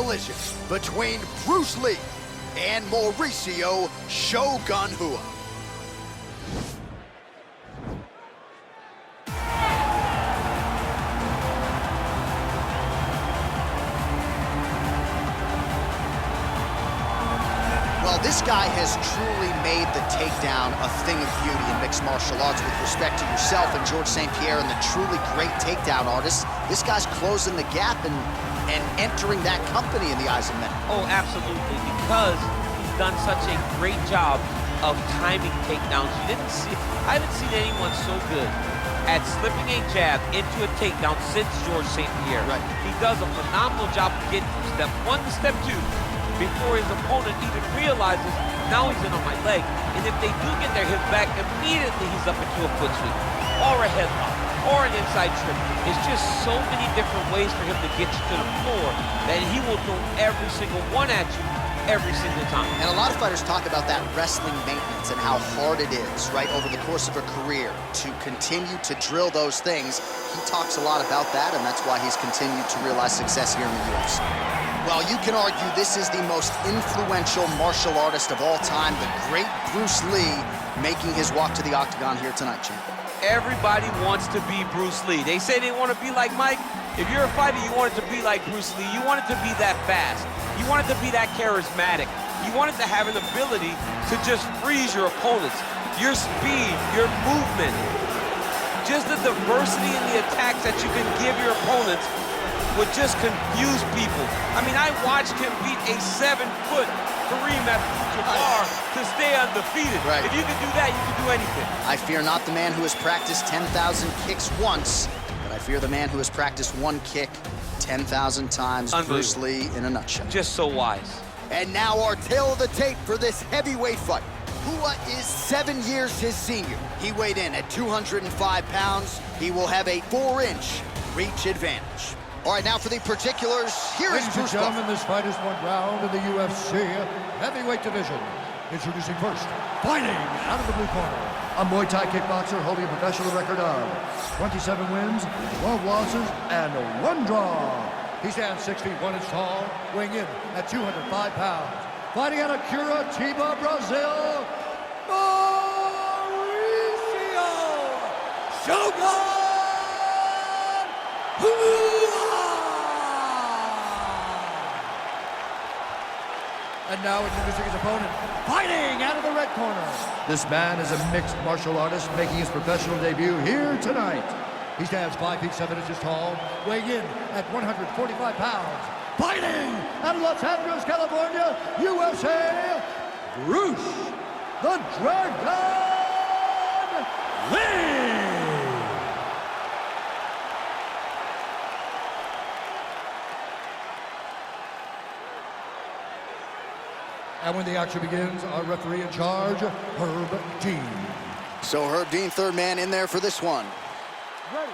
collision between Bruce Lee and Mauricio Shogun Rua. Well, this guy has truly made the takedown a thing of beauty in mixed martial arts with respect to yourself and George St. Pierre and the truly great takedown artists. This guy's closing the gap and entering that company in the eyes of many. Oh, absolutely, because he's done such a great job of timing takedowns. I haven't seen anyone so good at slipping a jab into a takedown since George St. Pierre. Right. He does a phenomenal job of getting from step 1 to step 2 before his opponent even realizes, now he's in on my leg. And if they do get their hips back, immediately he's up into a foot sweep, or a headlock, or an inside trip. It's just so many different ways for him to get you to the floor that he will throw every single one at you every single time. And a lot of fighters talk about that wrestling maintenance and how hard it is, right, over the course of a career to continue to drill those things. He talks a lot about that, and that's why he's continued to realize success here in the UFC. Well, you can argue this is the most influential martial artist of all time, the great Bruce Lee, making his walk to the octagon here tonight, champ. Everybody wants to be Bruce Lee. They say they want to be like Mike. If you're a fighter, you want it to be like Bruce Lee. You want it to be that fast. You want it to be that charismatic. You want it to have an ability to just freeze your opponents. Your speed, your movement, just the diversity in the attacks that you can give your opponents would just confuse people. I mean, I watched him beat a 7-foot Kareem Abdul-Jabbar to stay undefeated. Right. If you can do that, you can do anything. I fear not the man who has practiced 10,000 kicks once, but I fear the man who has practiced one kick 10,000 times. Bruce Lee in a nutshell. Just so wise. And now our tail of the tape for this heavyweight fight. Rua is 7 years his senior. He weighed in at 205 pounds. He will have a 4-inch reach advantage. All right, now for the particulars, here is Bruce. Ladies and gentlemen, this fight is one round in the UFC heavyweight division. Introducing first, fighting out of the blue corner, a Muay Thai kickboxer holding a professional record of 27 wins, 12 losses, and 1 draw. He stands 6 feet 1 inch tall, weighing in at 205 pounds. Fighting out of Curitiba, Brazil, Mauricio Shogun Rua. And now introducing his opponent, fighting out of the red corner. This man is a mixed martial artist making his professional debut here tonight. He stands 5 feet 7 inches tall, weighing in at 145 pounds. Fighting out of Los Angeles, California, USA, Bruce the Dragon Lee. And when the action begins, our referee in charge, Herb Dean. So Herb Dean, third man in there for this one. Ready.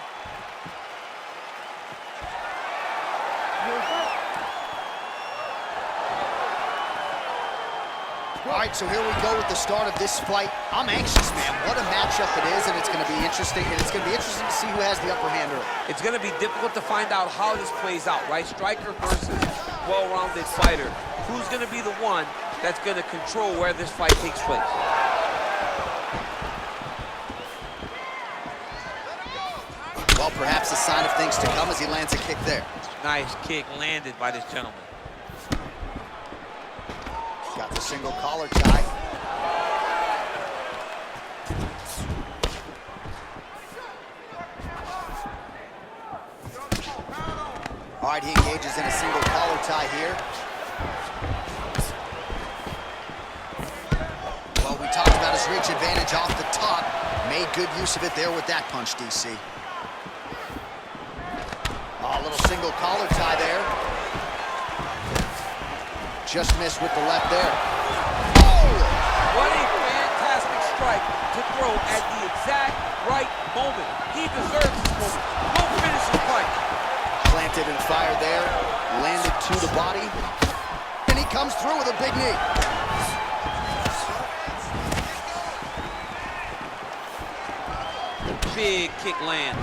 All right, so here we go with the start of this fight. I'm anxious, man. What a matchup it is, and it's going to be interesting. And it's going to be interesting to see who has the upper hand early. It's going to be difficult to find out how this plays out, right? Striker versus well-rounded fighter. Who's going to be the one that's going to control where this fight takes place? Well, perhaps a sign of things to come as he lands a kick there. Nice kick landed by this gentleman. Got the single collar tie. All right, he engages in a single collar tie here. Well, we talked about his reach advantage off the top. Made good use of it there with that punch, DC. Oh, a little single collar tie there. Just missed with the left there. Oh! What a fantastic strike to throw at the exact right moment. He deserves this moment. Go finish the fight. Planted and fired there. Landed to the body. And he comes through with a big knee. Big kick lands.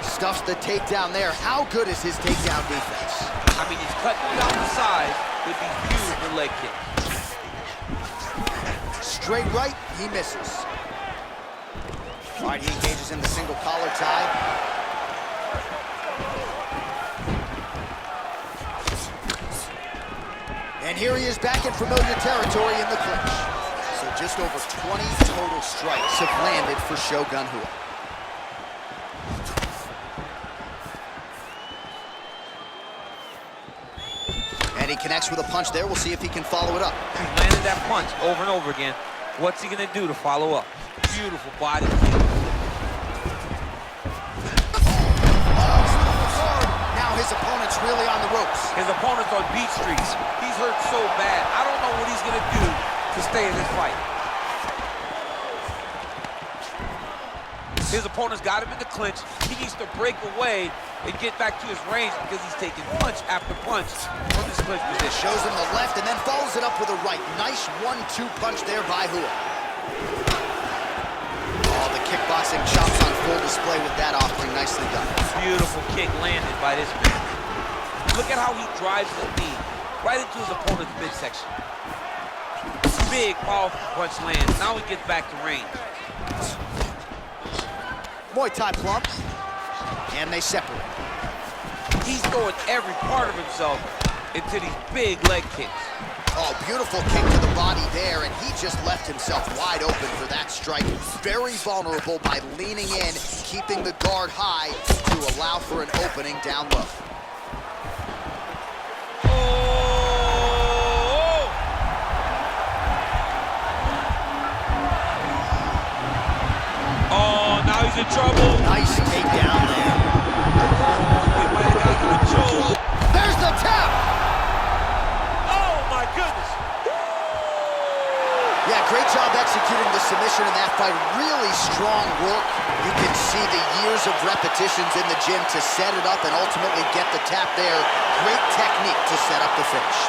Stuffs the takedown there. How good is his takedown defense? I mean, he's cutting down the sides with these beautiful leg kicks. Straight right, he misses. All right, he engages in the single collar tie. And here he is back in familiar territory in the clinch. So just over 20 total strikes have landed for Shogun Rua. And he connects with a punch there. We'll see if he can follow it up. He landed that punch over and over again. What's he gonna do to follow up? Beautiful body. Now his opponent's really on the ropes. His opponent's on beat streets. He's hurt so bad. I don't know what he's gonna do to stay in this fight. His opponent's got him in the clinch. He needs to break away and get back to his range because he's taking punch after punch from this clinch position. Shows him the left and then follows it up with a right. Nice 1-2 punch there by Rua. Oh, the kickboxing chops on full display with that offering. Nicely done. Beautiful kick landed by this man. Look at how he drives the knee right into his opponent's midsection. Big, powerful punch lands. Now he gets back to range. Muay Thai plump, and they separate. He's throwing every part of himself into these big leg kicks. Oh, beautiful kick to the body there, and he just left himself wide open for that strike. Very vulnerable by leaning in, keeping the guard high to allow for an opening down low. Oh, now he's in trouble. Nice takedown there. He might have gotten a choke. There's the tap! Oh, my goodness. Yeah, great job executing the submission in that fight. Really strong work. You can see the years of repetitions in the gym to set it up and ultimately get the tap there. Great technique to set up the finish.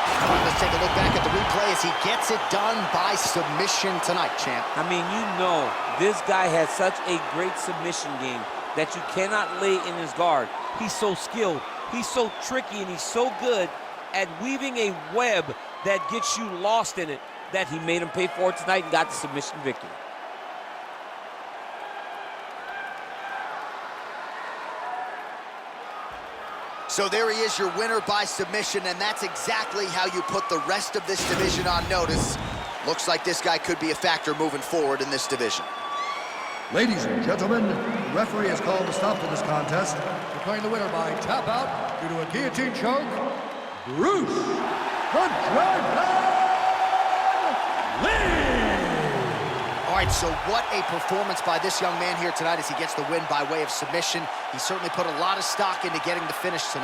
All right, let's take a look back at the replay as he gets it done by submission tonight, champ. I mean, you know, this guy has such a great submission game that you cannot lay in his guard. He's so skilled, he's so tricky, and he's so good at weaving a web that gets you lost in it that he made him pay for it tonight and got the submission victory. So there he is, your winner by submission, and that's exactly how you put the rest of this division on notice. Looks like this guy could be a factor moving forward in this division. Ladies and gentlemen, the referee has called a stop to this contest, declaring the winner by tap out due to a guillotine choke, Bruce the Dragon Lee! All right, so what a performance by this young man here tonight as he gets the win by way of submission. He certainly put a lot of stock into getting the finish tonight.